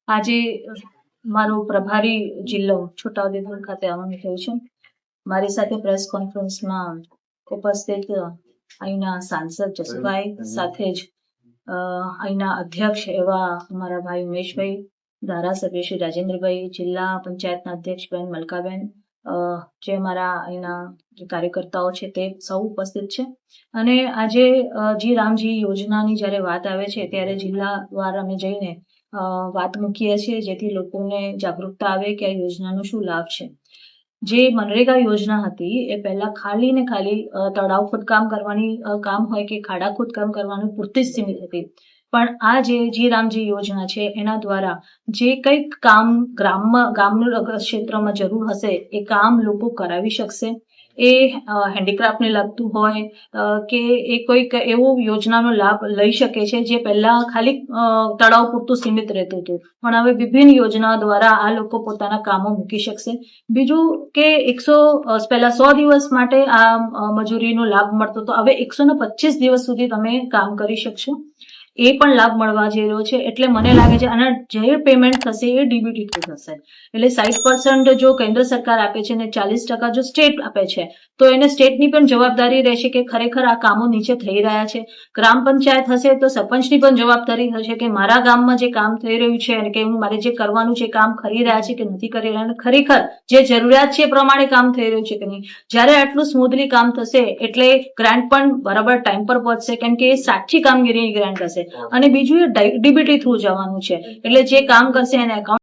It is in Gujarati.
આજે મારો પ્રભારી જિલ્લો છોટાઉદેપુર ખાતે આવવાનું થયું છે. મારી સાથે પ્રેસ કોન્ફરન્સમાં ઉપસ્થિત અહીંના સાંસદ જસુભાઈ, સાથે જ અહીંના અધ્યક્ષ એવા અમારા ભાઈ ઉમેશભાઈ, ધારાસભ્ય શ્રી રાજેન્દ્રભાઈ, જિલ્લા પંચાયતના અધ્યક્ષ બેન મલકાબેન, જે અમારા અહીંના જે કાર્યકર્તાઓ છે તે સૌ ઉપસ્થિત છે. અને આજે જી રામજી યોજનાની જ્યારે વાત આવે છે ત્યારે જિલ્લાવાર અમે જઈને વાત મૂકીએ છીએ, જેથી લોકોને જાગૃતતા આવે કે આ યોજનાનો શું લાભ છે. જે મનરેગા યોજના હતી એ પહેલા ખાલી ને ખાલી તળાવ ખોદકામ કરવાની કામ હોય કે ખાડા ખોદકામ કરવાનું પૂરતી જ સીમિત હતી. પણ આ જે જી રામજી યોજના છે એના દ્વારા જે કંઈક કામ ગામનું ક્ષેત્રમાં જરૂર હશે એ કામ લોકો કરાવી શકશે. એ હેન્ડીક્રાફ્ટને લગતું હોય કે એ કોઈક એવો યોજનાનો લાભ લઈ શકે છે જે પહેલા ખાલી તળાવ પૂરતું સીમિત રહેતું હતું, પણ હવે વિભિન્ન યોજનાઓ દ્વારા આ લોકો પોતાના કામો મૂકી શકશે. બીજું કે પહેલા 100 દિવસ માટે આ મજૂરીનો લાભ મળતો હતો, હવે 125 દિવસ સુધી તમે કામ કરી શકશો. એ પણ લાભ મળવા જઈ રહ્યો છે. એટલે મને લાગે છે આના જે પેમેન્ટ થશે એ ડીબીટી થ્રુ થશે. એટલે 60% જો કેન્દ્ર સરકાર આપે છે અને 40% જો સ્ટેટ આપે છે, તો એને સ્ટેટની પણ જવાબદારી રહેશે કે ખરેખર આ કામો નીચે થઈ રહ્યા છે. ગ્રામ પંચાયત હશે તો સરપંચની પણ જવાબદારી હશે કે મારા ગામમાં જે કામ થઈ રહ્યું છે અને કે મારે જે કરવાનું છે કામ કરી રહ્યા છે કે નથી કરી રહ્યા, ખરેખર જે જરૂરિયાત છે એ પ્રમાણે કામ થઈ રહ્યું છે કે નહીં. જ્યારે આટલું સ્મૂધલી કામ થશે એટલે ગ્રાન્ટ પણ બરાબર ટાઈમ પર પહોંચશે, કેમ કે એ સાચી કામગીરીની ગ્રાન્ટ હશે. અને બીજું એ ડીબીટી થ્રુ જવાનું છે, એટલે જે કામ કરશે એને એકાઉન્ટ